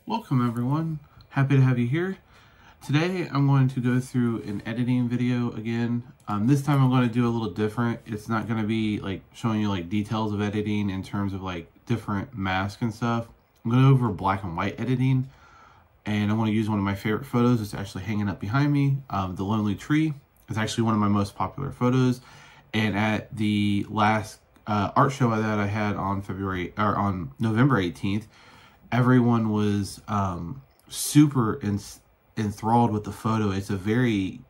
Welcome everyone, happy to have you here. Today I'm going to go through an editing video again. This time I'm going to do a little different. It's not going to be like showing you like details of editing in terms of like different masks and stuff. I'm going to go over black and white editing, and I'm going to use one of my favorite photos. It's actually hanging up behind me. The lonely tree is actually one of my most popular photos, and at the last art show that I had on November 18th, everyone was super enthralled with the photo. It's a very,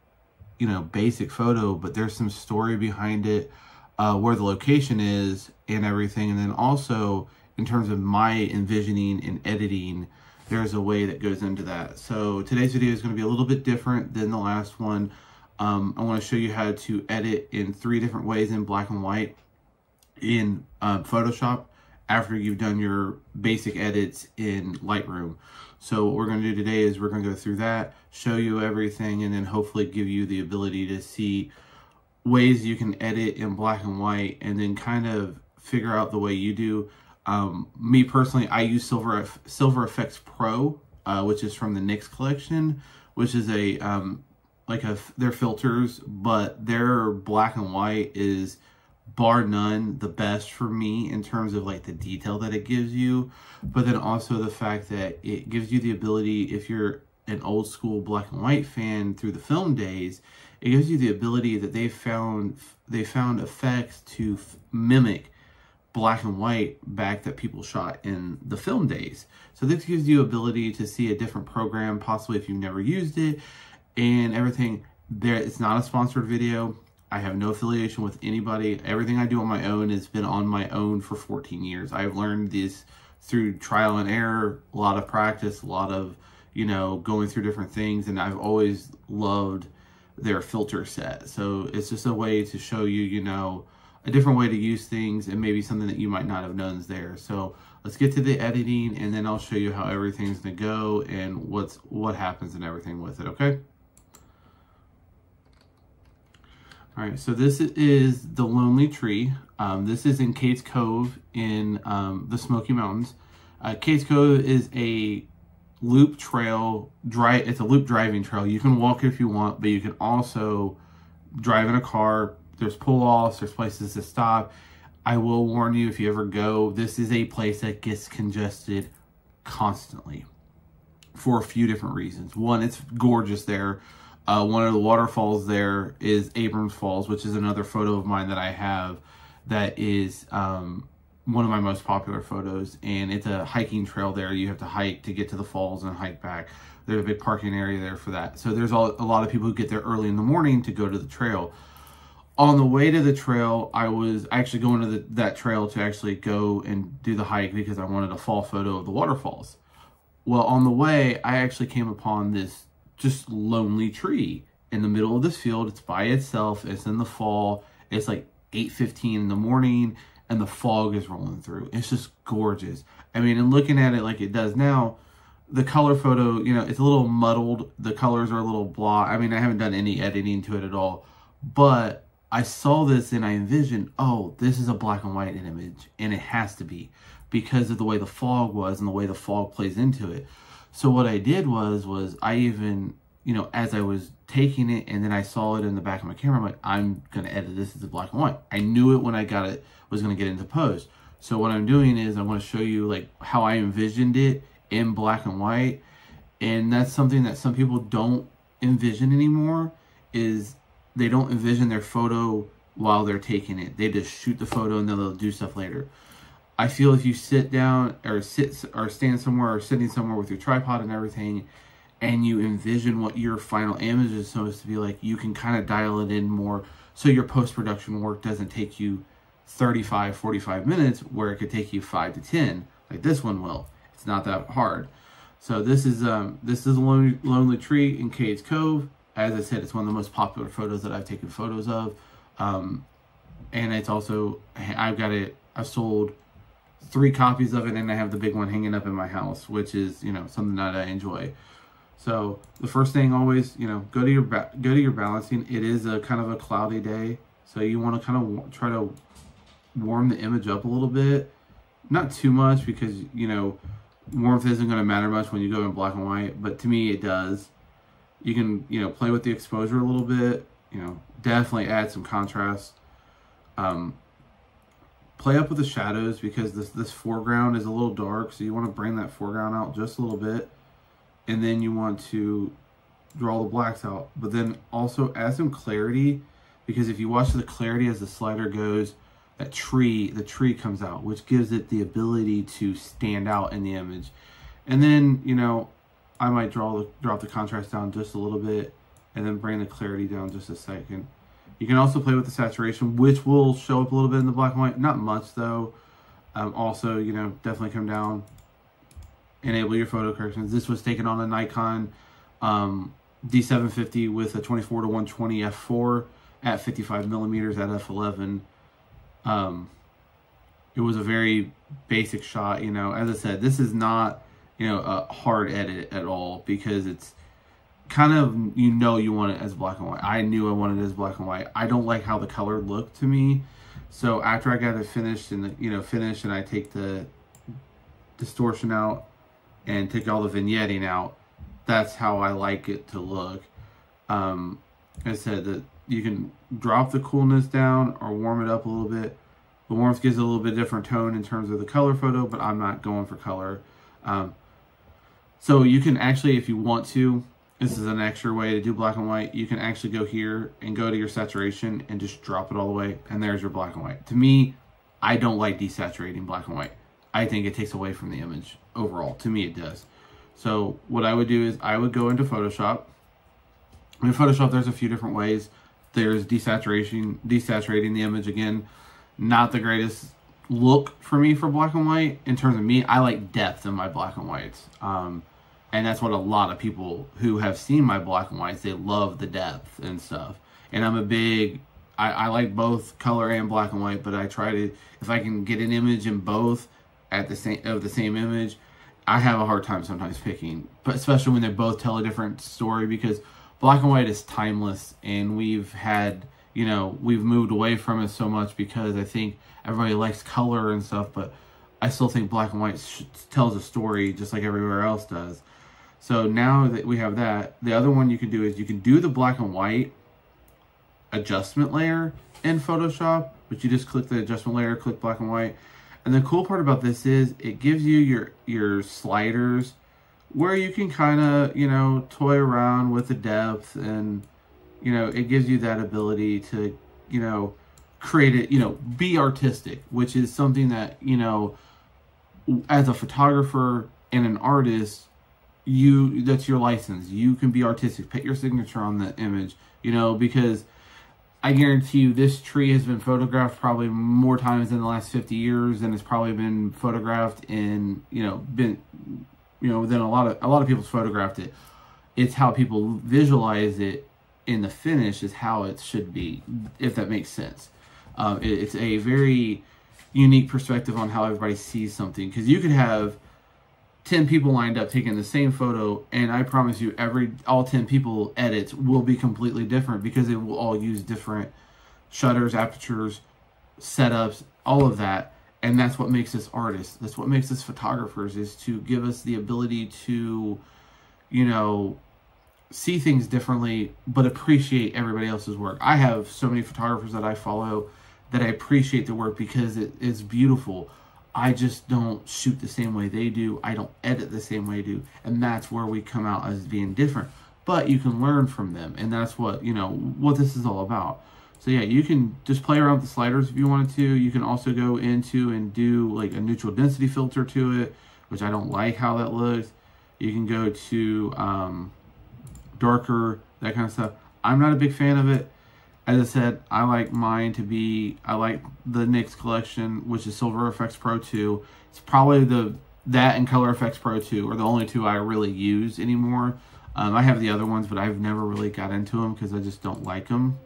basic photo, but there's some story behind it, where the location is and everything. And then also in terms of my envisioning and editing, there's a way that goes into that. So today's video is going to be a little bit different than the last one. I want to show you how to edit in 3 different ways in black and white in Photoshop after you've done your basic edits in Lightroom. So what we're going to do today is we're going to go through that, show you everything, and then hopefully give you the ability to see ways you can edit in black and white and then kind of figure out the way you do. Me personally, I use Silver Effects Pro, which is from the NYX collection, which is their filters, but their black and white is bar none the best for me in terms of like the detail that it gives you, but then also the fact that it gives you the ability, if you're an old school black and white fan through the film days, it gives you the ability that they found effects to mimic black and white back that people shot in the film days. So this gives you ability to see a different program, possibly if you've never used it and everything. There, it's not a sponsored video. I have no affiliation with anybody. Everything I do on my own has been on my own for 14 years. I've learned this through trial and error, a lot of practice, a lot of, going through different things. And I've always loved their filter set. So it's just a way to show you, a different way to use things and maybe something that you might not have known is there. So let's get to the editing, and then I'll show you how everything's gonna go and what happens and everything with it, okay? All right, so this is the Lonely Tree. This is in Cades Cove in the Smoky Mountains. Cades Cove is a loop trail, it's a loop driving trail. You can walk if you want, but you can also drive in a car. There's pull-offs, there's places to stop. I will warn you, if you ever go, this is a place that gets congested constantly for a few different reasons. One, it's gorgeous there. One of the waterfalls there is Abrams Falls, which is another photo of mine that I have that is one of my most popular photos. And it's a hiking trail there. You have to hike to get to the falls and hike back. There's a big parking area there for that. So there's a lot of people who get there early in the morning to go to the trail. On the way to the trail, I was actually going to that trail to actually go and do the hike because I wanted a fall photo of the waterfalls. Well, on the way, I actually came upon this just lonely tree in the middle of this field. It's by itself. It's in the fall. It's like 8:15 in the morning and the fog is rolling through. It's just gorgeous. I mean, and looking at it like it does now, the color photo, it's a little muddled. The colors are a little blah. I mean, I haven't done any editing to it at all, but I saw this and I envisioned, oh, this is a black and white image, and it has to be because of the way the fog was and the way the fog plays into it. So what I did was I even, as I was taking it and then I saw it in the back of my camera, I'm like, I'm going to edit this as a black and white. I knew it when I got it, was going to get into post. So what I'm doing is I'm going to show you like how I envisioned it in black and white. And that's something that some people don't envision anymore, is they don't envision their photo while they're taking it. They just shoot the photo and then they'll do stuff later. I feel if you sit down or stand somewhere or sitting somewhere with your tripod and everything, and you envision what your final image is supposed to be like, you can kind of dial it in more so your post-production work doesn't take you 35, 45 minutes where it could take you 5 to 10, like this one will. It's not that hard. So this is a lonely tree in Cades Cove. As I said, it's one of the most popular photos that I've taken photos of. And it's also, I've sold 3 copies of it, and I have the big one hanging up in my house, which is, something that I enjoy. So the first thing, always, go to your balancing. It is a kind of a cloudy day, so you want to kind of try to warm the image up a little bit. Not too much, because, warmth isn't going to matter much when you go in black and white, but to me it does. You can, you know, play with the exposure a little bit, you know, definitely add some contrast. Play up with the shadows because this foreground is a little dark, so you want to bring that foreground out just a little bit, and then you want to draw the blacks out, but then also add some clarity, because if you watch the clarity as the slider goes, the tree comes out, which gives it the ability to stand out in the image. And then, you know, I might drop the contrast down just a little bit and then bring the clarity down just a second. You can also play with the saturation, which will show up a little bit in the black and white. Not much, though. Also, you know, definitely come down, enable your photo corrections. This was taken on a Nikon D750 with a 24-to-120 f4 at 55 millimeters at f11. It was a very basic shot, you know. As I said, this is not, you know, a hard edit at all, because it's kind of, you know, you want it as black and white. I knew I wanted it as black and white. I don't like how the color looked to me. So after I got it finished and, you know, finished, and I take the distortion out and take all the vignetting out, that's how I like it to look. As I said, that you can drop the coolness down or warm it up a little bit. The warmth gives it a little bit different tone in terms of the color photo, but I'm not going for color. So you can actually, if you want to, this is an extra way to do black and white. You can actually go here and go to your saturation and just drop it all the way, and there's your black and white. To me, I don't like desaturating black and white. I think it takes away from the image overall. To me, it does. So what I would do is I would go into Photoshop. In Photoshop, there's a few different ways. There's desaturating the image. Again, not the greatest look for me for black and white. In terms of me, I like depth in my black and whites. And that's what a lot of people who have seen my black and whites, they love the depth and stuff. And I'm a big, I like both color and black and white, but I try to, if I can get an image in both at the same image, I have a hard time sometimes picking, but especially when they both tell a different story, because black and white is timeless, and we've had, you know, we've moved away from it so much because I think everybody likes color and stuff, but I still think black and white tells a story just like everywhere else does. So now that we have that, the other one you can do is you can do the black and white adjustment layer in Photoshop, but you just click the adjustment layer, click black and white. And the cool part about this is it gives you your sliders where you can kind of, you know, toy around with the depth, and, you know, it gives you that ability to, you know, create it, you know, be artistic, which is something that, you know, as a photographer and an artist, that's your license. You can be artistic, put your signature on the image, you know, because I guarantee you this tree has been photographed probably more times in the last 50 years than it's probably been photographed in, you know, than a lot of people's photographed it. It's how people visualize it in the finish is how it should be, if that makes sense. It's a very unique perspective on how everybody sees something, because you could have 10 people lined up taking the same photo, and I promise you all 10 people edits will be completely different, because it will all use different shutters, apertures, setups, all of that. And that's what makes us artists. That's what makes us photographers, is to give us the ability to, you know, see things differently, but appreciate everybody else's work. I have so many photographers that I follow that I appreciate the work because it is beautiful. I just don't shoot the same way they do. I don't edit the same way they do. And that's where we come out as being different. But you can learn from them. And that's what, you know, what this is all about. So yeah, you can just play around with the sliders if you wanted to. You can also go into and do like a neutral density filter to it, which I don't like how that looks. You can go to darker, that kind of stuff. I'm not a big fan of it. As I said, I like mine to be, I like the NYX collection, which is Silver Efex Pro 2. It's probably that and Color Efex Pro 2 are the only two I really use anymore. I have the other ones, but I've never really got into them because I just don't like them.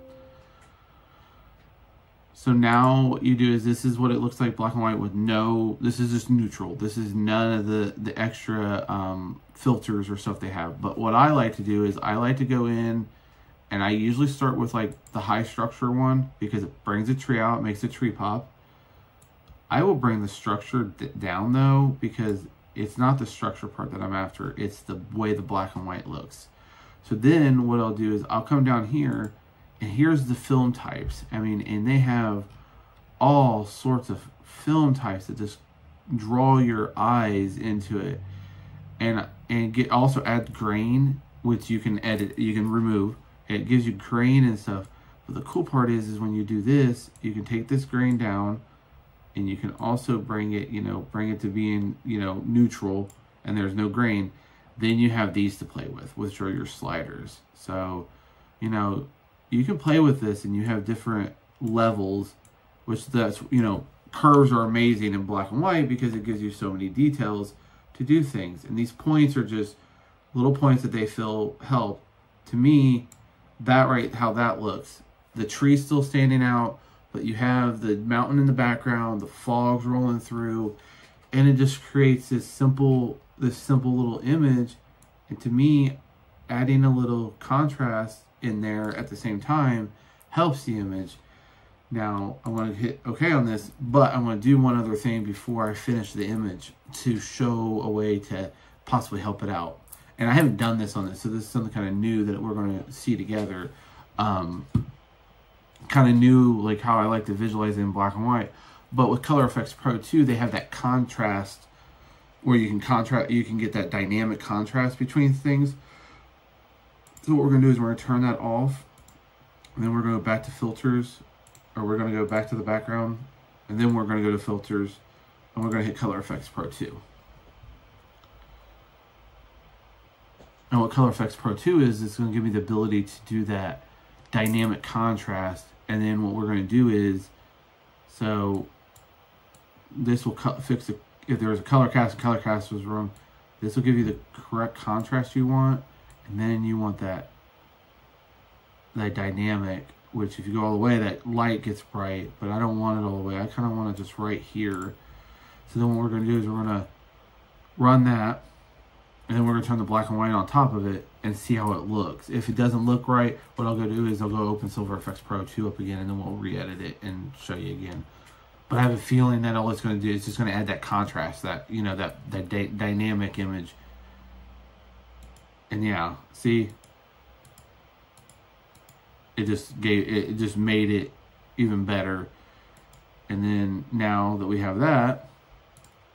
So now what you do is, this is what it looks like black and white with no, this is just neutral. This is none of the extra filters or stuff they have. But what I like to do is I like to go in, and I usually start with like the high structure one because it brings the tree out, makes the tree pop. I will bring the structure down though, because It's not the structure part that I'm after. It's the way the black and white looks. So then what I'll do is I'll come down here, and here's the film types. I mean, and they have all sorts of film types that just draw your eyes into it. And also add grain, which you can edit, you can remove. It gives you grain and stuff. But the cool part is when you do this, you can take this grain down, and you can also bring it, bring it to being, neutral, and there's no grain. Then you have these to play with, which are your sliders. So, you can play with this, and you have different levels, which that's, curves are amazing in black and white because it gives you so many details to do things. And these points are just little points that they feel help. To me, how that looks. The tree's still standing out, but you have the mountain in the background, the fog's rolling through, and it just creates this simple little image. And to me, adding a little contrast in there at the same time helps the image. Now, I want to hit OK on this, but I want to do one other thing before I finish the image to show a way to possibly help it out. And I haven't done this on this, so this is something kind of new that we're going to see together. Kind of new, like how I like to visualize it in black and white. But with Color Efex Pro 2, they have that contrast where you can get that dynamic contrast between things. So what we're going to do is we're going to turn that off, and then we're going to go back to filters, or we're going to go back to the background, and then we're going to go to filters, and we're going to hit Color Efex Pro 2. And what Color Efex Pro 2 is, it's going to give me the ability to do that dynamic contrast. And then what we're going to do is, so this will fix it. If there was a color cast and color cast was wrong, this will give you the correct contrast you want. And then you want that dynamic, which if you go all the way, that light gets bright, but I don't want it all the way. I kind of want it just right here. So then what we're going to do is we're going to run that, and then we're going to turn the black and white on top of it and see how it looks. If it doesn't look right, what I'll go do is I'll go open Silver Efex Pro 2 up again, and then we'll re-edit it and show you again. But I have a feeling that all it's going to do is just going to add that contrast, that dynamic image. And yeah, see, it just made it even better. And then now that we have that,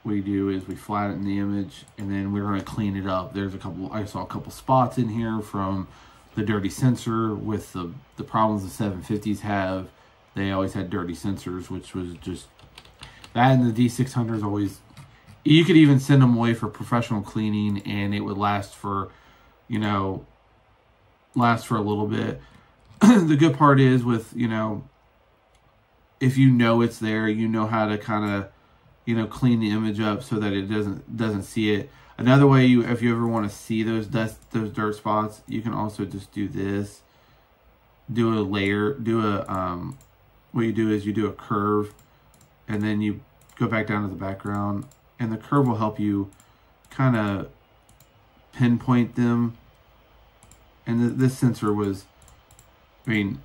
what we do is we flatten the image, and then we're going to clean it up. I saw a couple spots in here from the dirty sensor with the problems the 750s have. They always had dirty sensors, which was just that, and the D600s always, you could even send them away for professional cleaning and it would last for, a little bit. The good part is with, if it's there, how to kind of, clean the image up so that it doesn't see it. Another way, if you ever want to see those dirt spots, you can also just do this. Do a layer. What you do is you do a curve, and then you go back down to the background, and the curve will help you kind of pinpoint them. And this sensor was, the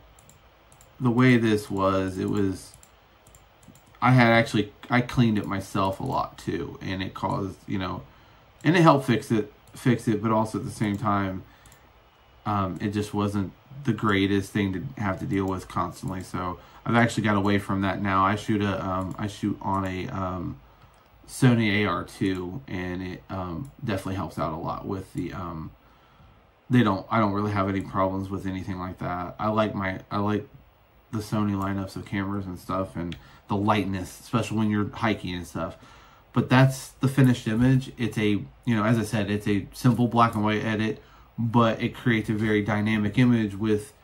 way this was, I cleaned it myself a lot too, and it caused, and it helped fix it, but also at the same time, it just wasn't the greatest thing to have to deal with constantly. So I've actually got away from that now. I shoot on a Sony AR2, and it definitely helps out a lot with the I don't really have any problems with anything like that. I like the Sony lineups of cameras and stuff, and the lightness, especially when you're hiking and stuff. But that's the finished image. It's a, as I said, it's a simple black and white edit, but it creates a very dynamic image with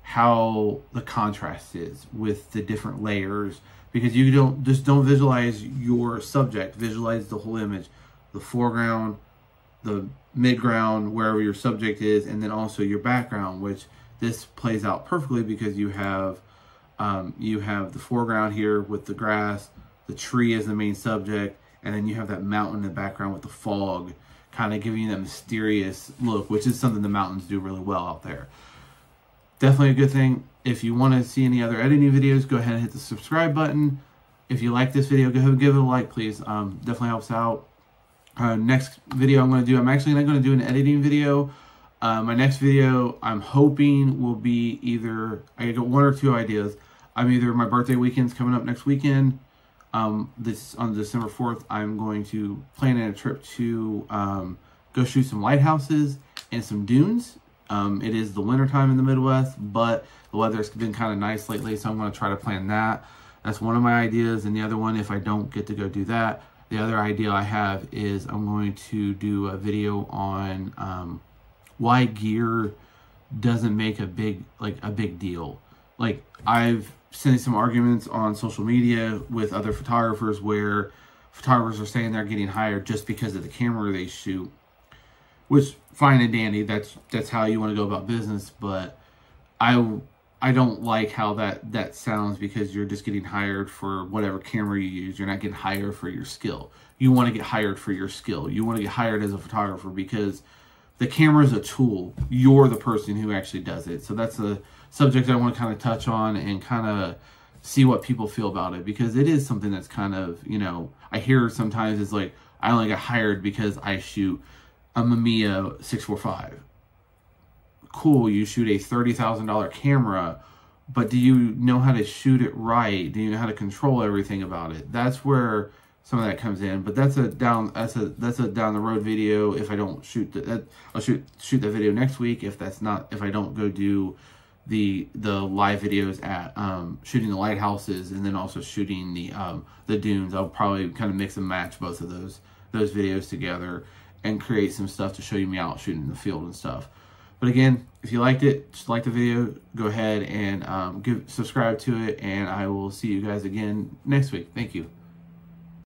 how the contrast is with the different layers, because you don't visualize your subject, visualize the whole image, the foreground, the midground, wherever your subject is, and then also your background, which this plays out perfectly because you have the foreground here with the grass, the tree as the main subject, and then you have that mountain in the background with the fog, kind of giving you that mysterious look, which is something the mountains do really well out there. Definitely a good thing. If you want to see any other editing videos, go ahead and hit the subscribe button. If you like this video, go ahead and give it a like, please. Definitely helps out. Next video I'm going to do, I'm actually not going to do an editing video. My next video, I'm hoping, will be either, I got 1 or 2 ideas. Either my birthday weekend's coming up next weekend. This on December 4th, I'm going to plan a trip to go shoot some lighthouses and some dunes. It is the winter time in the Midwest, but the weather's been kind of nice lately, so I'm going to try to plan that. That's one of my ideas. And the other one, if I don't get to go do that, the other idea I have is I'm going to do a video on why gear doesn't make a big deal. Like, I've seen some arguments on social media with other photographers where photographers are saying they're getting hired just because of the camera they shoot, which, fine and dandy, that's how you want to go about business, but I don't like how that sounds, because you're just getting hired for whatever camera you use. You're not getting hired for your skill. You want to get hired for your skill. You want to get hired as a photographer because the camera is a tool. You're the person who actually does it. So that's a subject I want to kind of touch on and kind of see what people feel about it, because it is something that's kind of, you know, I hear sometimes it's like, I only got hired because I shoot a Mamiya 645. Cool, you shoot a $30,000 camera, but do you know how to shoot it right? Do you know how to control everything about it? That's where some of that comes in. But that's a down the road video. If I don't shoot that, I'll shoot that video next week. If I don't go do the live videos at shooting the lighthouses and then also shooting the dunes, I'll probably kind of mix and match both of those videos together and create some stuff to show you me out shooting in the field and stuff. But again, if you liked it, just like the video, go ahead and subscribe to it, and I will see you guys again next week. Thank you.